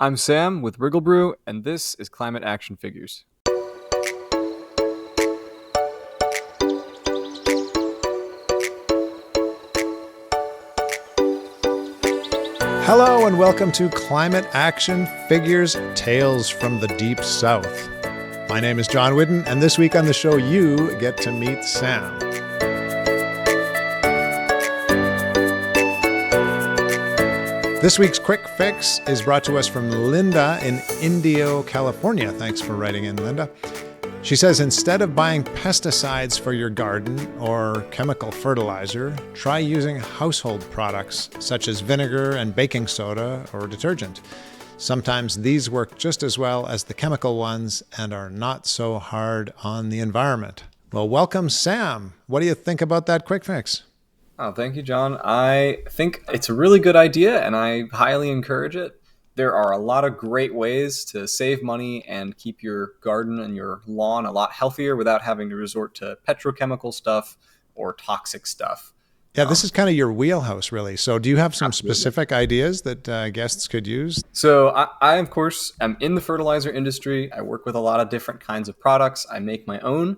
I'm Sam with WriggleBrew, and this is Climate Action Figures. Hello and welcome to Climate Action Figures Tales from the Deep South. My name is John Whidden, and this week on the show you get to meet Sam. This week's Quick Fix is brought to us from Linda in Indio, California. Thanks for writing in, Linda. She says, instead of buying pesticides for your garden or chemical fertilizer, try using household products such as vinegar and baking soda or detergent. Sometimes these work just as well as the chemical ones and are not so hard on the environment. Well, welcome, Sam. What do you think about that quick fix? Oh, thank you, John. I think it's a really good idea, and I highly encourage it. There are a lot of great ways to save money and keep your garden and your lawn a lot healthier without having to resort to petrochemical stuff or toxic stuff. Yeah, this is kind of your wheelhouse, really. So do you have some Absolutely. specific ideas that guests could use? So I, of course, am in the fertilizer industry. I work with a lot of different kinds of products. I make my own.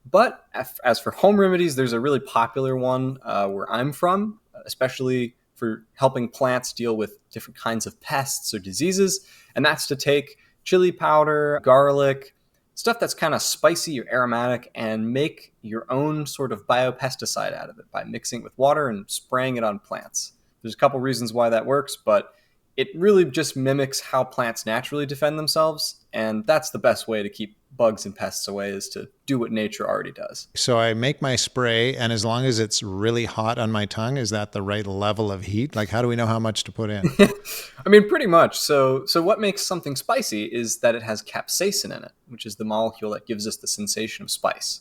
But as for home remedies, there's a really popular one where I'm from, especially for helping plants deal with different kinds of pests or diseases. And that's to take chili powder, garlic, stuff that's kind of spicy or aromatic, and make your own sort of biopesticide out of it by mixing it with water and spraying it on plants. There's a couple reasons why that works, but it really just mimics how plants naturally defend themselves. And that's the best way to keep bugs and pests away, is to do what nature already does. So I make my spray, and as long as it's really hot on my tongue, is that the right level of heat? Like, how do we know how much to put in? I mean, pretty much. So what makes something spicy is that it has capsaicin in it, which is the molecule that gives us the sensation of spice.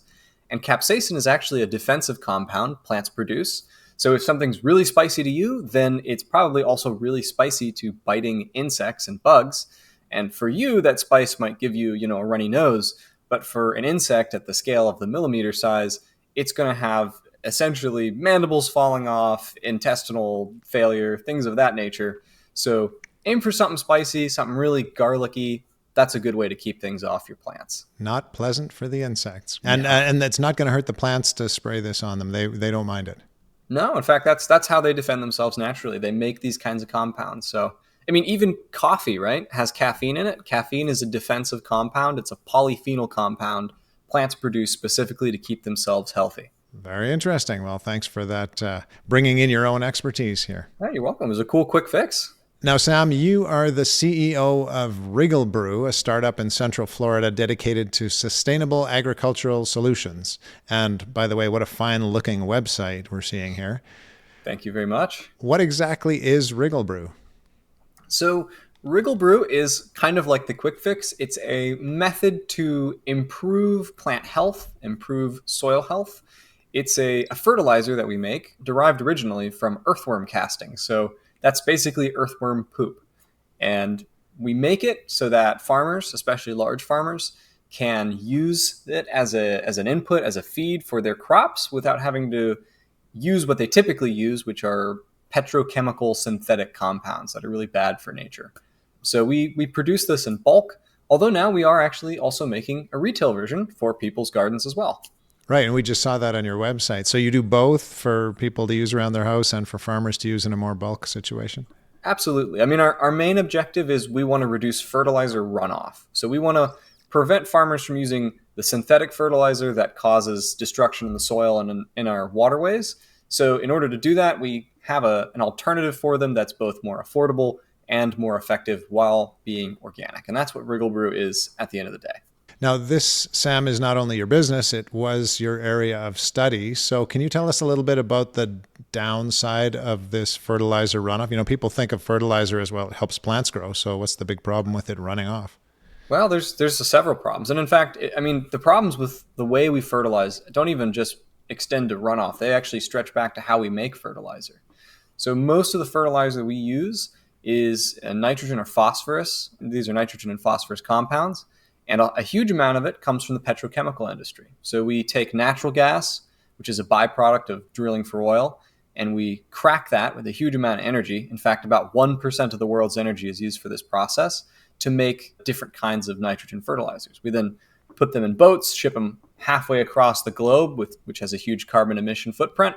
And capsaicin is actually a defensive compound plants produce. So if something's really spicy to you, then it's probably also really spicy to biting insects and bugs. And for you, that spice might give you, a runny nose. But for an insect at the scale of the millimeter size, it's going to have essentially mandibles falling off, intestinal failure, things of that nature. So aim for something spicy, something really garlicky. That's a good way to keep things off your plants. Not pleasant for the insects. And it's not going to hurt the plants to spray this on them. They don't mind it. No, in fact, that's how they defend themselves naturally. They make these kinds of compounds. So, I mean, even coffee, right, has caffeine in it. Caffeine is a defensive compound. It's a polyphenol compound plants produce specifically to keep themselves healthy. Very interesting. Well, thanks for that, bringing in your own expertise here. Yeah, you're welcome. It was a cool, quick fix. Now, Sam, you are the CEO of WriggleBrew, a startup in Central Florida dedicated to sustainable agricultural solutions. And by the way, what a fine-looking website we're seeing here. Thank you very much. What exactly is WriggleBrew? So WriggleBrew is kind of like the quick fix. It's a method to improve plant health, improve soil health. It's a fertilizer that we make derived originally from earthworm casting. So that's basically earthworm poop. And we make it so that farmers, especially large farmers, can use it as an input, as a feed for their crops without having to use what they typically use, which are petrochemical synthetic compounds that are really bad for nature. So we produce this in bulk, although now we are actually also making a retail version for people's gardens as well. Right, and we just saw that on your website. So you do both for people to use around their house and for farmers to use in a more bulk situation? Absolutely. I mean, our main objective is we want to reduce fertilizer runoff. So we want to prevent farmers from using the synthetic fertilizer that causes destruction in the soil and in our waterways. So in order to do that, we have an alternative for them that's both more affordable and more effective while being organic. And that's what WriggleBrew is at the end of the day. Now, this, Sam, is not only your business, it was your area of study. So can you tell us a little bit about the downside of this fertilizer runoff? You know, people think of fertilizer as, well, it helps plants grow. So what's the big problem with it running off? Well, there's several problems. And in fact, I mean, the problems with the way we fertilize don't even just extend to runoff. They actually stretch back to how we make fertilizer. So most of the fertilizer we use is nitrogen or phosphorus. These are nitrogen and phosphorus compounds. And a huge amount of it comes from the petrochemical industry. So we take natural gas, which is a byproduct of drilling for oil, and we crack that with a huge amount of energy. In fact, about 1% of the world's energy is used for this process to make different kinds of nitrogen fertilizers. We then put them in boats, ship them halfway across the globe, which has a huge carbon emission footprint,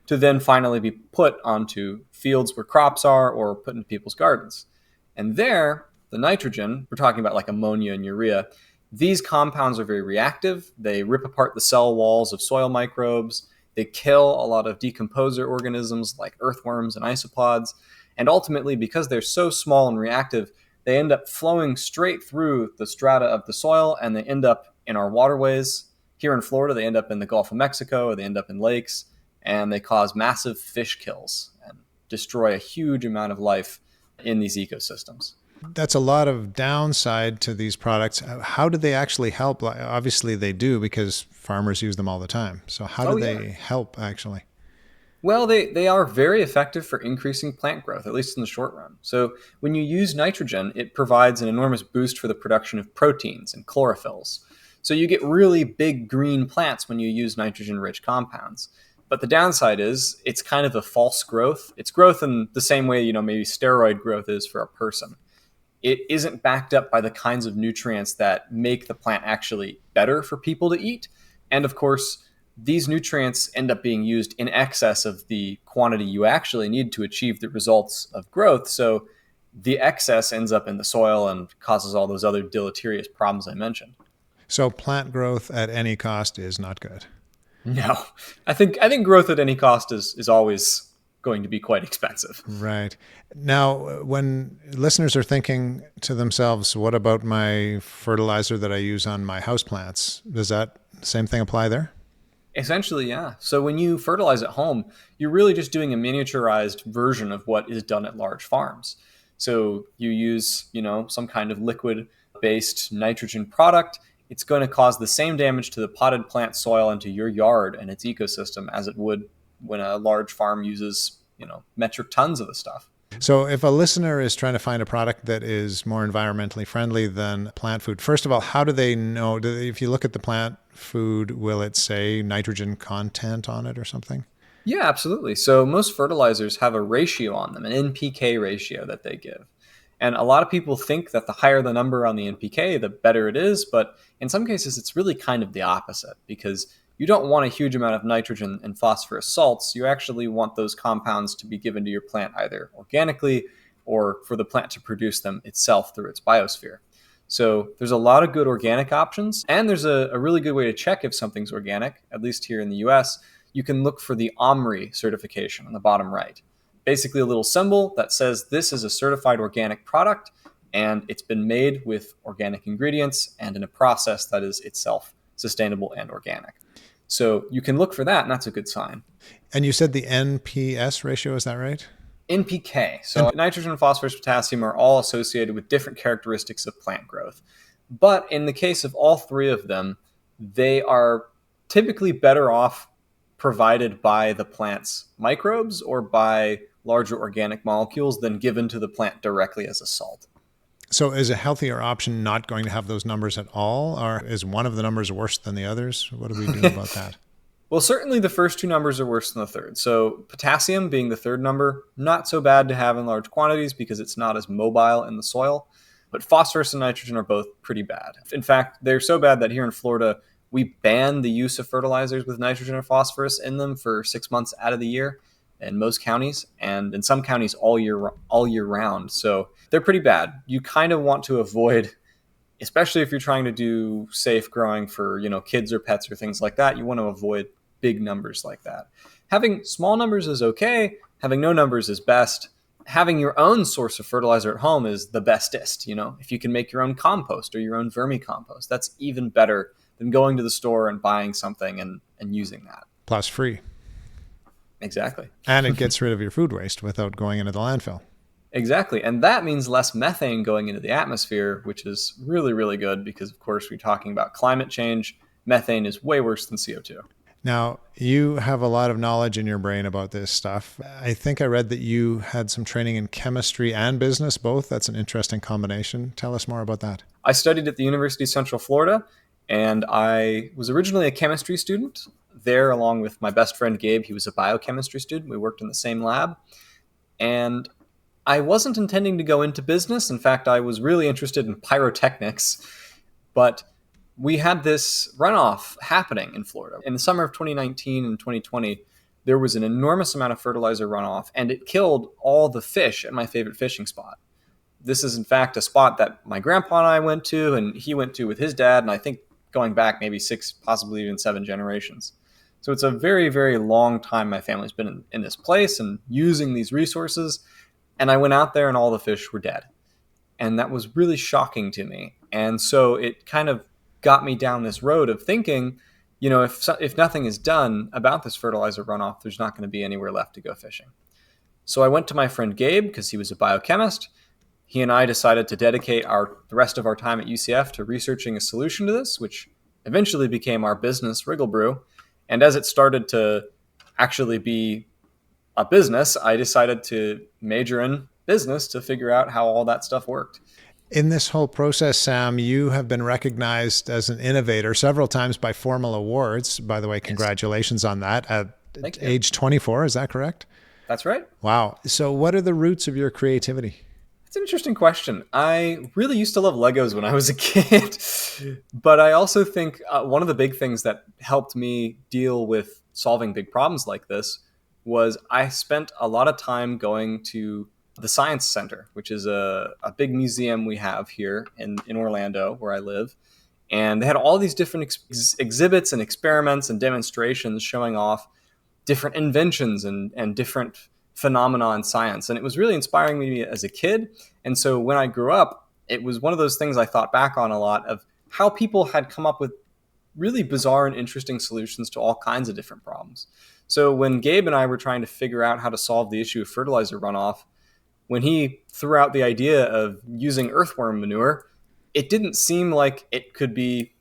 to then finally be put onto fields where crops are or put into people's gardens. And there, the nitrogen, we're talking about like ammonia and urea, these compounds are very reactive. They rip apart the cell walls of soil microbes. They kill a lot of decomposer organisms like earthworms and isopods. And ultimately, because they're so small and reactive, they end up flowing straight through the strata of the soil, and they end up in our waterways. Here in Florida, they end up in the Gulf of Mexico, or they end up in lakes, and they cause massive fish kills and destroy a huge amount of life in these ecosystems. That's a lot of downside to these products. How do they actually help? Obviously, they do because farmers use them all the time. So how do they help actually? Well, they are very effective for increasing plant growth, at least in the short run. So when you use nitrogen, it provides an enormous boost for the production of proteins and chlorophylls. So you get really big green plants when you use nitrogen-rich compounds. But the downside is it's kind of a false growth. It's growth in the same way, maybe steroid growth is for a person. It isn't backed up by the kinds of nutrients that make the plant actually better for people to eat. And of course, these nutrients end up being used in excess of the quantity you actually need to achieve the results of growth. So the excess ends up in the soil and causes all those other deleterious problems I mentioned. So plant growth at any cost is not good. No, I think growth at any cost is always going to be quite expensive. Right. Now, when listeners are thinking to themselves, what about my fertilizer that I use on my houseplants? Does that same thing apply there? Essentially, yeah. So when you fertilize at home, you're really just doing a miniaturized version of what is done at large farms. So you use, some kind of liquid-based nitrogen product. It's going to cause the same damage to the potted plant soil and to your yard and its ecosystem as it would when a large farm uses, metric tons of the stuff. So if a listener is trying to find a product that is more environmentally friendly than plant food, first of all, how do they know? If you look at the plant food, will it say nitrogen content on it or something? Yeah, absolutely. So most fertilizers have a ratio on them, an NPK ratio that they give. And a lot of people think that the higher the number on the NPK, the better it is. But in some cases, it's really kind of the opposite, because you don't want a huge amount of nitrogen and phosphorus salts. You actually want those compounds to be given to your plant either organically or for the plant to produce them itself through its biosphere. So there's a lot of good organic options, and there's a really good way to check if something's organic, at least here in the US. You can look for the OMRI certification on the bottom right. Basically a little symbol that says this is a certified organic product, and it's been made with organic ingredients and in a process that is itself sustainable and organic. So you can look for that, and that's a good sign. And you said the NPS ratio, is that right? NPK. So nitrogen, phosphorus, potassium are all associated with different characteristics of plant growth. But in the case of all three of them, they are typically better off provided by the plant's microbes or by larger organic molecules than given to the plant directly as a salt. So is a healthier option not going to have those numbers at all? Or is one of the numbers worse than the others? What do we do about that? Well, certainly the first two numbers are worse than the third. So potassium being the third number, not so bad to have in large quantities because it's not as mobile in the soil. But phosphorus and nitrogen are both pretty bad. In fact, they're so bad that here in Florida, we ban the use of fertilizers with nitrogen or phosphorus in them for 6 months out of the year in most counties, and in some counties all year round. So they're pretty bad. You kind of want to avoid, especially if you're trying to do safe growing for, kids or pets or things like that, you want to avoid big numbers like that. Having small numbers is okay. Having no numbers is best. Having your own source of fertilizer at home is the bestest. If you can make your own compost or your own vermicompost, that's even better than going to the store and buying something and using that. Plus free. Exactly. And it gets rid of your food waste without going into the landfill. Exactly. And that means less methane going into the atmosphere, which is really, really good because, of course, we're talking about climate change. Methane is way worse than CO2. Now, you have a lot of knowledge in your brain about this stuff. I think I read that you had some training in chemistry and business, both. That's an interesting combination. Tell us more about that. I studied at the University of Central Florida, and I was originally a chemistry student. there along with my best friend Gabe. He was a biochemistry student. We worked in the same lab. And I wasn't intending to go into business. In fact, I was really interested in pyrotechnics. But we had this runoff happening in Florida. In the summer of 2019 and 2020, there was an enormous amount of fertilizer runoff, and it killed all the fish at my favorite fishing spot. This is, in fact, a spot that my grandpa and I went to, and he went to with his dad, and I think going back maybe 6, possibly even 7 generations. So it's a very, very long time my family's been in this place and using these resources. And I went out there and all the fish were dead. And that was really shocking to me. And so it kind of got me down this road of thinking, if nothing is done about this fertilizer runoff, there's not going to be anywhere left to go fishing. So I went to my friend Gabe because he was a biochemist. He and I decided to dedicate the rest of our time at UCF to researching a solution to this, which eventually became our business, WriggleBrew. And as it started to actually be a business, I decided to major in business to figure out how all that stuff worked. In this whole process, Sam, you have been recognized as an innovator several times by formal awards. By the way, congratulations on that at age 24. Is that correct? That's right. Wow. So what are the roots of your creativity? It's an interesting question. I really used to love Legos when I was a kid, but I also think one of the big things that helped me deal with solving big problems like this was I spent a lot of time going to the Science Center, which is a big museum we have here in Orlando, where I live. And they had all these different exhibits and experiments and demonstrations showing off different inventions and different phenomena in science. And it was really inspiring me as a kid. And so when I grew up, it was one of those things I thought back on a lot of how people had come up with really bizarre and interesting solutions to all kinds of different problems. So when Gabe and I were trying to figure out how to solve the issue of fertilizer runoff, when he threw out the idea of using earthworm manure, it didn't seem like it could be,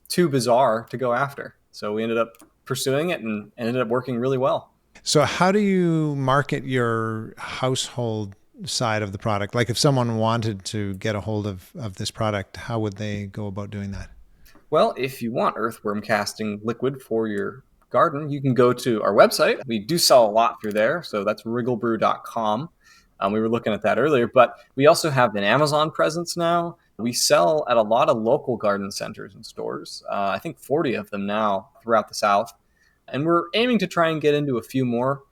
too bizarre to go after. So we ended up pursuing it and ended up working really well. So how do you market your household side of the product? Like if someone wanted to get a hold of this product, how would they go about doing that? Well, if you want earthworm casting liquid for your garden, you can go to our website. We do sell a lot through there. So that's wrigglebrew.com. We were looking at that earlier, but we also have an Amazon presence now. We sell at a lot of local garden centers and stores. I think 40 of them now throughout the South. And we're aiming to try and get into a few more.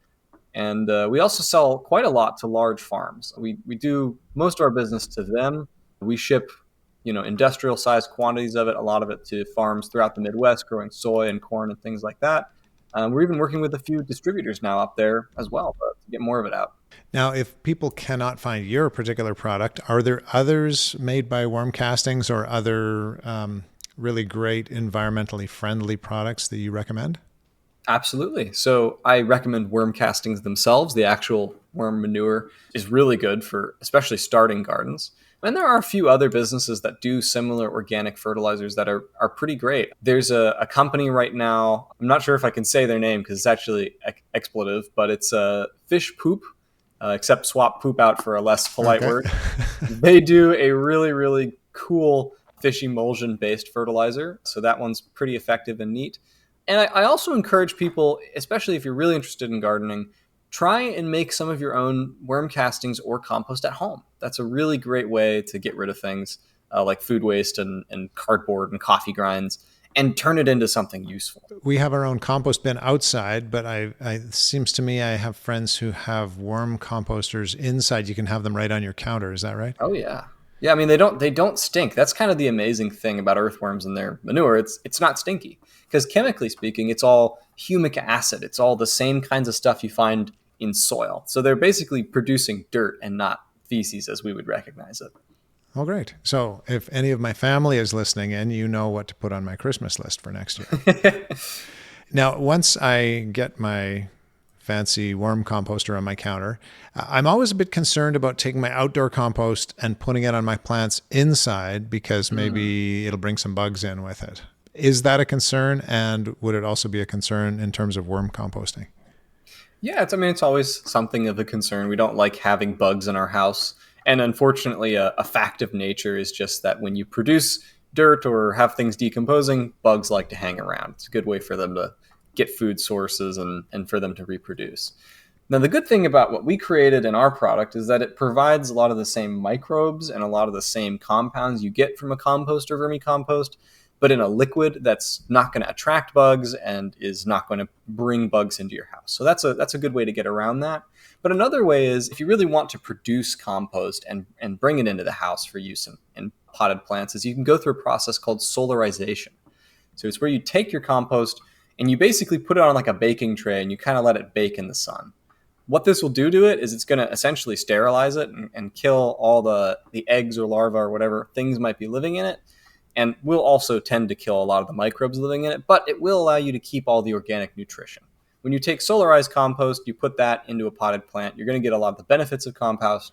And we also sell quite a lot to large farms. We do most of our business to them. We ship, industrial sized quantities of it, a lot of it to farms throughout the Midwest growing soy and corn and things like that. We're even working with a few distributors now up there as well to get more of it out. Now, if people cannot find your particular product, are there others made by Worm Castings or other really great environmentally friendly products that you recommend? Absolutely. So I recommend worm castings themselves. The actual worm manure is really good for especially starting gardens. And there are a few other businesses that do similar organic fertilizers that are pretty great. There's a company right now, I'm not sure if I can say their name because it's actually expletive, but it's Fish Poop, except swap poop out for a less polite word. They do a really, really cool fish emulsion-based fertilizer. So that one's pretty effective and neat. And I also encourage people, especially if you're really interested in gardening, try and make some of your own worm castings or compost at home. That's a really great way to get rid of things like food waste and cardboard and coffee grinds and turn it into something useful. We have our own compost bin outside, but it seems to me I have friends who have worm composters inside. You can have them right on your counter. Is that right? Oh, yeah. Yeah, I mean, they don't stink. That's kind of the amazing thing about earthworms and their manure. It's not stinky because chemically speaking, it's all humic acid. It's all the same kinds of stuff you find in soil. So they're basically producing dirt and not feces as we would recognize it. Oh, great. So if any of my family is listening in, you know what to put on my Christmas list for next year. Now, once I get my fancy worm composter on my counter, I'm always a bit concerned about taking my outdoor compost and putting it on my plants inside because maybe it'll bring some bugs in with it. Is that a concern? And would it also be a concern in terms of worm composting? Yeah, it's always something of a concern. We don't like having bugs in our house. And unfortunately, a fact of nature is just that when you produce dirt or have things decomposing, bugs like to hang around. It's a good way for them to get food sources and for them to reproduce. Now, the good thing about what we created in our product is that it provides a lot of the same microbes and a lot of the same compounds you get from a compost or vermicompost, but in a liquid that's not going to attract bugs and is not going to bring bugs into your house. So that's a good way to get around that. But another way is if you really want to produce compost and bring it into the house for use in potted plants, is you can go through a process called solarization. So it's where you take your compost and you basically put it on like a baking tray and you kind of let it bake in the sun. What this will do to it is it's going to essentially sterilize it and kill all the eggs or larvae or whatever things might be living in it. And will also tend to kill a lot of the microbes living in it, but it will allow you to keep all the organic nutrition. When you take solarized compost, you put that into a potted plant, you're going to get a lot of the benefits of compost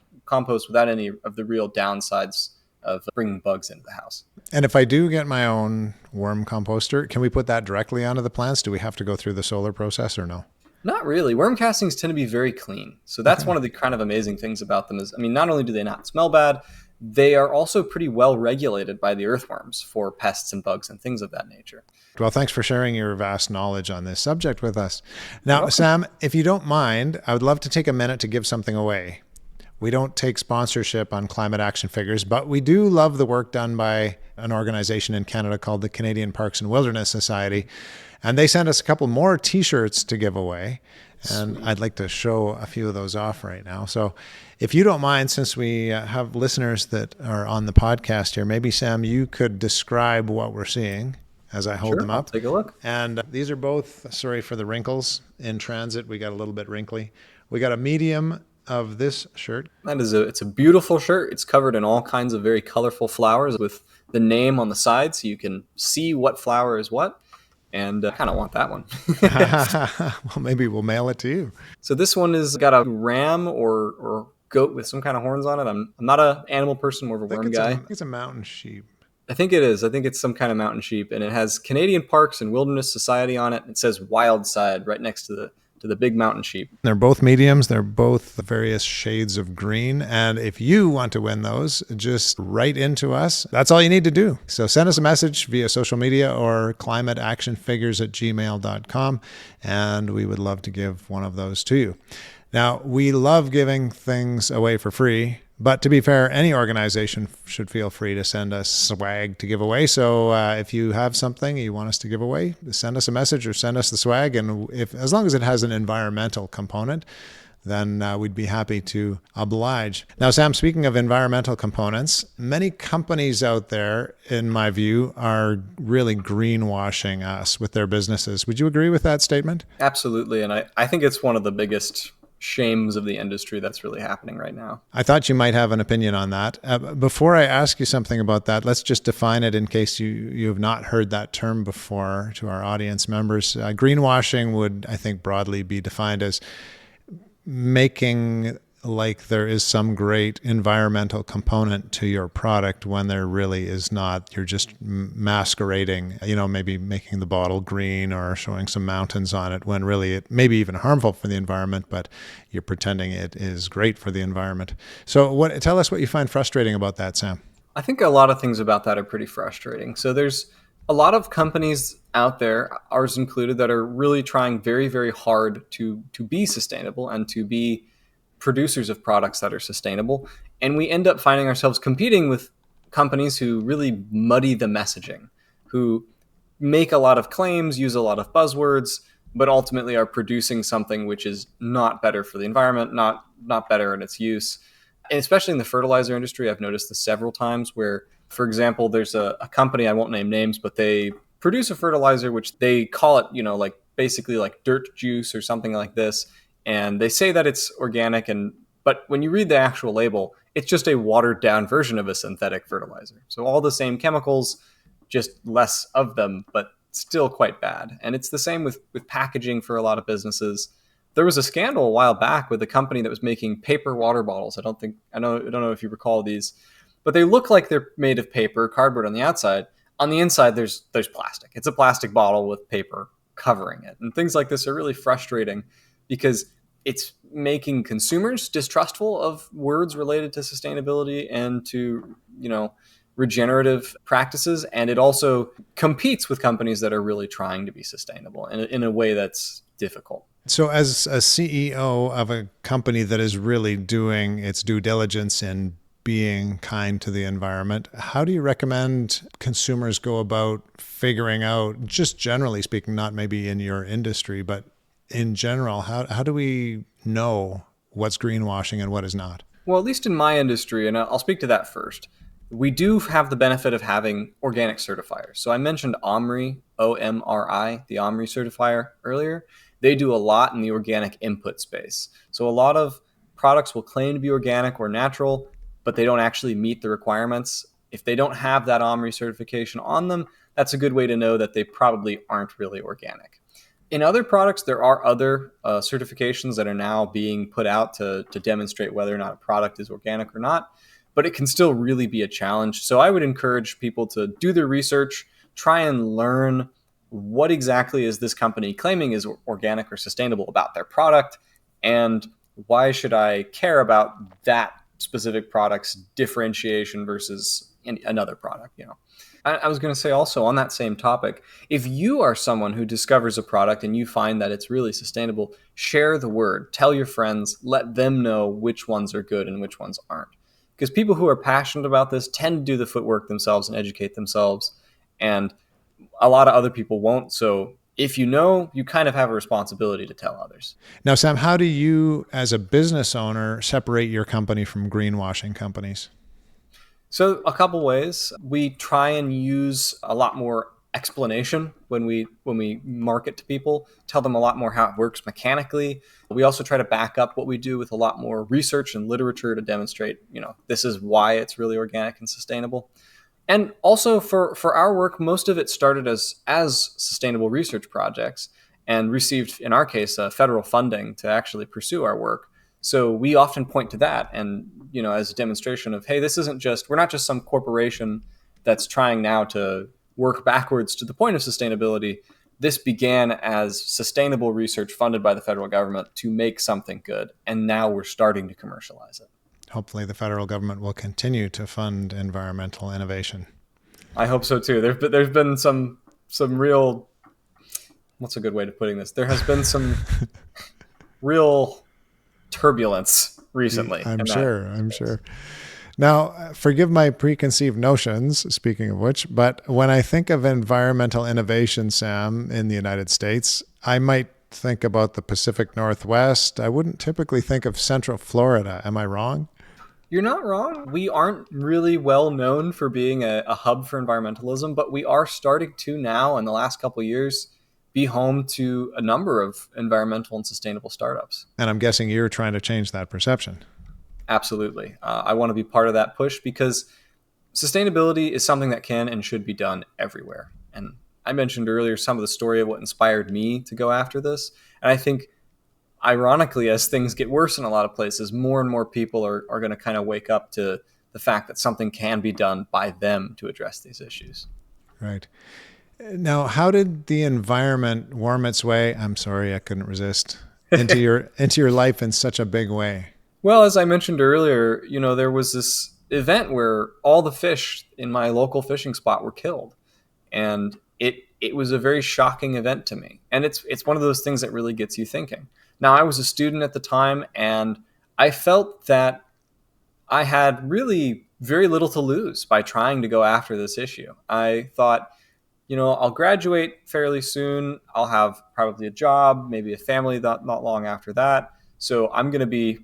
without any of the real downsides of bringing bugs into the house. And if I do get my own worm composter, can we put that directly onto the plants? Do we have to go through the solar process or no? Not really. Worm castings tend to be very clean. So that's one of the kind of amazing things about them is, I mean, not only do they not smell bad, they are also pretty well regulated by the earthworms for pests and bugs and things of that nature. Well, thanks for sharing your vast knowledge on this subject with us. Now, Sam, if you don't mind, I would love to take a minute to give something away. We don't take sponsorship on climate action figures, but we do love the work done by an organization in Canada called the Canadian Parks and Wilderness Society. And they sent us a couple more T-shirts to give away. And I'd like to show a few of those off right now. So if you don't mind, since we have listeners that are on the podcast here, maybe, Sam, you could describe what we're seeing as I hold them up. I'll take a look. And these are both, sorry for the wrinkles in transit. We got a little bit wrinkly. We got a medium of this shirt. It's a beautiful shirt. It's covered in all kinds of very colorful flowers with the name on the side so you can see what flower is what. And I kind of want that one. Well, maybe we'll mail it to you. So this one has got a ram or goat with some kind of horns on it. I'm not an animal person, more of a worm guy. I think it's a mountain sheep. I think it is. I think it's some kind of mountain sheep. And it has Canadian Parks and Wilderness Society on it. It says Wild Side right next to the big mountain sheep. They're both mediums. They're both various shades of green. And if you want to win those, just write into us. That's all you need to do. So send us a message via social media or climateactionfigures@gmail.com. And we would love to give one of those to you. Now, we love giving things away for free. But to be fair, any organization should feel free to send us swag to give away. So if you have something you want us to give away, send us a message or send us the swag. And as long as it has an environmental component, then we'd be happy to oblige. Now, Sam, speaking of environmental components, many companies out there, in my view, are really greenwashing us with their businesses. Would you agree with that statement? Absolutely. And I think it's one of the biggest shames of the industry that's really happening right now. I thought you might have an opinion on that. Before I ask you something about that, let's just define it in case you have not heard that term before to our audience members. Greenwashing would, I think, broadly be defined as making like there is some great environmental component to your product when there really is not. You're just masquerading, maybe making the bottle green or showing some mountains on it when really it may be even harmful for the environment, but you're pretending it is great for the environment. So tell us what you find frustrating about that, Sam. I think a lot of things about that are pretty frustrating. So there's a lot of companies out there, ours included, that are really trying very, very hard to be sustainable and to be producers of products that are sustainable. And we end up finding ourselves competing with companies who really muddy the messaging, who make a lot of claims, use a lot of buzzwords, but ultimately are producing something which is not better for the environment, not better in its use. And especially in the fertilizer industry, I've noticed this several times where, for example, there's a company, I won't name names, but they produce a fertilizer which they call it, like basically like dirt juice or something like this. And they say that it's organic, but when you read the actual label, it's just a watered down version of a synthetic fertilizer. So all the same chemicals, just less of them, but still quite bad. And it's the same with packaging for a lot of businesses. There was a scandal a while back with a company that was making paper water bottles. I don't know if you recall these, but they look like they're made of paper, cardboard on the outside. On the inside, there's plastic. It's a plastic bottle with paper covering it. And things like this are really frustrating because it's making consumers distrustful of words related to sustainability and to, regenerative practices, and it also competes with companies that are really trying to be sustainable in a way that's difficult. So as a CEO of a company that is really doing its due diligence in being kind to the environment, how do you recommend consumers go about figuring out, just generally speaking, not maybe in your industry, but in general, how do we know what's greenwashing and what is not? Well, at least in my industry, and I'll speak to that first, we do have the benefit of having organic certifiers. So I mentioned OMRI, OMRI, the OMRI certifier earlier. They do a lot in the organic input space. So a lot of products will claim to be organic or natural, but they don't actually meet the requirements. If they don't have that OMRI certification on them, that's a good way to know that they probably aren't really organic. In other products, there are other certifications that are now being put out to demonstrate whether or not a product is organic or not, but it can still really be a challenge. So I would encourage people to do their research, try and learn what exactly is this company claiming is organic or sustainable about their product, and why should I care about that specific product's differentiation versus another product, I was going to say also on that same topic, if you are someone who discovers a product and you find that it's really sustainable, share the word, tell your friends, let them know which ones are good and which ones aren't. Because people who are passionate about this tend to do the footwork themselves and educate themselves, and a lot of other people won't. So if you know, you kind of have a responsibility to tell others. Now, Sam, how do you, as a business owner, separate your company from greenwashing companies? So a couple ways. We try and use a lot more explanation when we market to people, tell them a lot more how it works mechanically. We also try to back up what we do with a lot more research and literature to demonstrate, this is why it's really organic and sustainable. And also for our work, most of it started as sustainable research projects and received, in our case, federal funding to actually pursue our work. So we often point to that and, as a demonstration of, hey, we're not just some corporation that's trying now to work backwards to the point of sustainability. This began as sustainable research funded by the federal government to make something good. And now we're starting to commercialize it. Hopefully the federal government will continue to fund environmental innovation. I hope so too. There's been some real, what's a good way of putting this? There has been some real turbulence recently. I'm sure. Now, forgive my preconceived notions, speaking of which, but when I think of environmental innovation, Sam, in the United States, I might think about the Pacific Northwest. I wouldn't typically think of Central Florida. Am I wrong? You're not wrong. We aren't really well known for being a hub for environmentalism, but we are starting to now, in the last couple of years, be home to a number of environmental and sustainable startups. And I'm guessing you're trying to change that perception. Absolutely. I want to be part of that push because sustainability is something that can and should be done everywhere. And I mentioned earlier some of the story of what inspired me to go after this. And I think, ironically, as things get worse in a lot of places, more and more people are going to kind of wake up to the fact that something can be done by them to address these issues. Right. Now, how did the environment worm its way? I'm sorry, I couldn't resist. Into your life in such a big way. Well, as I mentioned earlier, there was this event where all the fish in my local fishing spot were killed, and it was a very shocking event to me. And it's one of those things that really gets you thinking. Now, I was a student at the time, and I felt that I had really very little to lose by trying to go after this issue. I thought, I'll graduate fairly soon. I'll have probably a job, maybe a family not long after that. So I'm going to be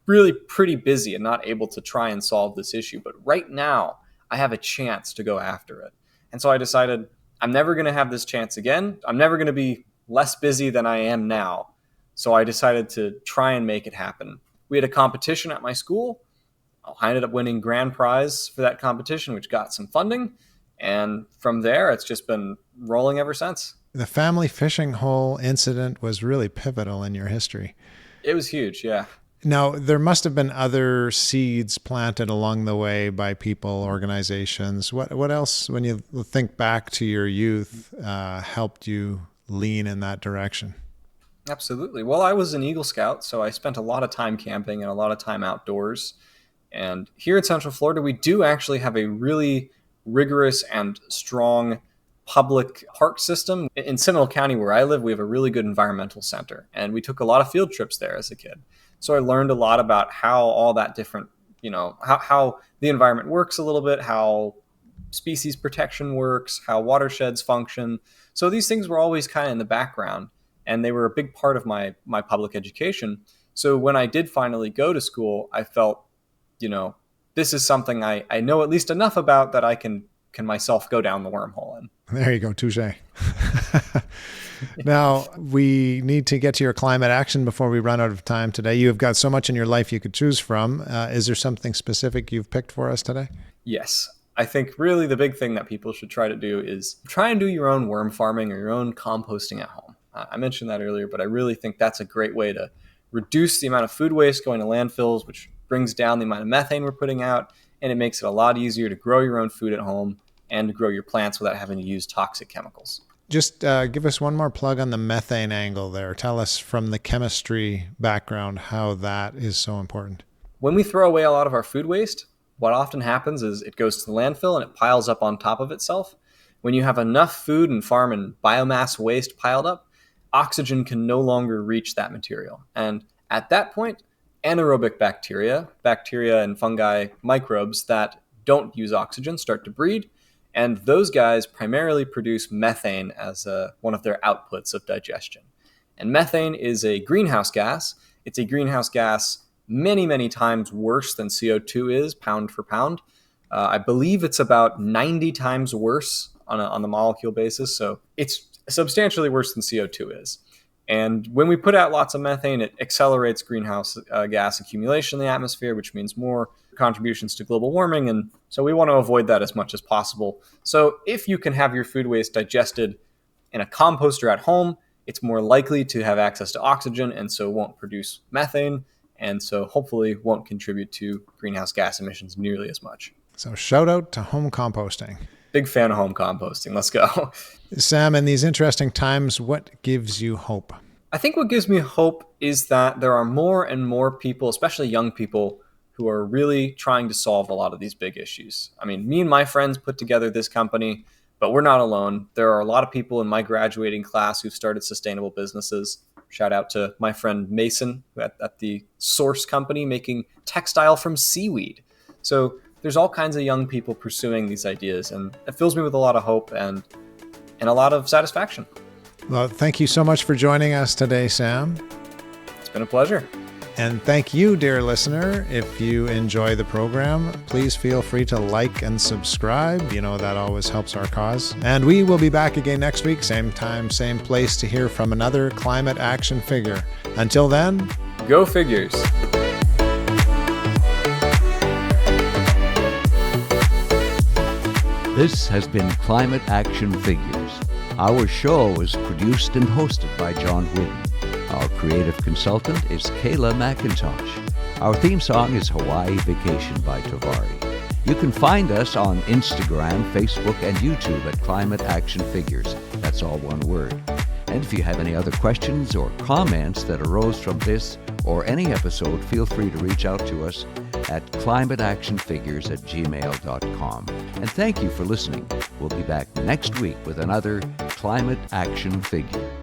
really pretty busy and not able to try and solve this issue. But right now, I have a chance to go after it. And so I decided I'm never going to have this chance again. I'm never going to be less busy than I am now. So I decided to try and make it happen. We had a competition at my school. I ended up winning grand prize for that competition, which got some funding. And from there, it's just been rolling ever since. The family fishing hole incident was really pivotal in your history. It was huge, yeah. Now, there must have been other seeds planted along the way by people, organizations. What else, when you think back to your youth, helped you lean in that direction? Absolutely. Well, I was an Eagle Scout, so I spent a lot of time camping and a lot of time outdoors. And here in Central Florida, we do actually have a really rigorous and strong public park system. In Seminole County, where I live, we have a really good environmental center, and we took a lot of field trips there as a kid. So I learned a lot about how all that different, how the environment works a little bit, how species protection works, how watersheds function. So these things were always kind of in the background, and they were a big part of my public education. So when I did finally go to school, I felt, this is something I know at least enough about that I can myself go down the wormhole in. There you go, touche. Now, we need to get to your climate action before we run out of time today. You have got so much in your life you could choose from. Is there something specific you've picked for us today? Yes. I think really the big thing that people should try to do is try and do your own worm farming or your own composting at home. I mentioned that earlier, but I really think that's a great way to reduce the amount of food waste going to landfills, which brings down the amount of methane we're putting out, and it makes it a lot easier to grow your own food at home and to grow your plants without having to use toxic chemicals. Just give us one more plug on the methane angle there. Tell us from the chemistry background how that is so important. When we throw away a lot of our food waste, what often happens is it goes to the landfill and it piles up on top of itself. When you have enough food and farm and biomass waste piled up, oxygen can no longer reach that material. And at that point, anaerobic bacteria and fungi, microbes that don't use oxygen start to breed. And those guys primarily produce methane as one of their outputs of digestion. And methane is a greenhouse gas. It's a greenhouse gas many, many times worse than CO2 is, pound for pound. I believe it's about 90 times worse on the molecule basis. So it's substantially worse than CO2 is. And when we put out lots of methane, it accelerates greenhouse gas accumulation in the atmosphere, which means more contributions to global warming. And so we want to avoid that as much as possible. So if you can have your food waste digested in a composter at home, it's more likely to have access to oxygen and so won't produce methane. And so hopefully won't contribute to greenhouse gas emissions nearly as much. So shout out to home composting. Big fan of home composting. Let's go. Sam, in these interesting times, what gives you hope? I think what gives me hope is that there are more and more people, especially young people, who are really trying to solve a lot of these big issues. I mean, me and my friends put together this company, but we're not alone. There are a lot of people in my graduating class who've started sustainable businesses. Shout out to my friend Mason at the Source Company making textile from seaweed. So there's all kinds of young people pursuing these ideas, and it fills me with a lot of hope and a lot of satisfaction. Well, thank you so much for joining us today, Sam. It's been a pleasure. And thank you, dear listener. If you enjoy the program, please feel free to like and subscribe. That always helps our cause. And we will be back again next week, same time, same place, to hear from another climate action figure. Until then, go figures. This has been Climate Action Figures. Our show is produced and hosted by John Whidden. Our creative consultant is Kayla McIntosh. Our theme song is Hawaii Vacation by Tavari. You can find us on Instagram, Facebook, and YouTube at Climate Action Figures. That's all one word. And if you have any other questions or comments that arose from this or any episode, feel free to reach out to us at climateactionfigures@gmail.com. And thank you for listening. We'll be back next week with another Climate Action Figure.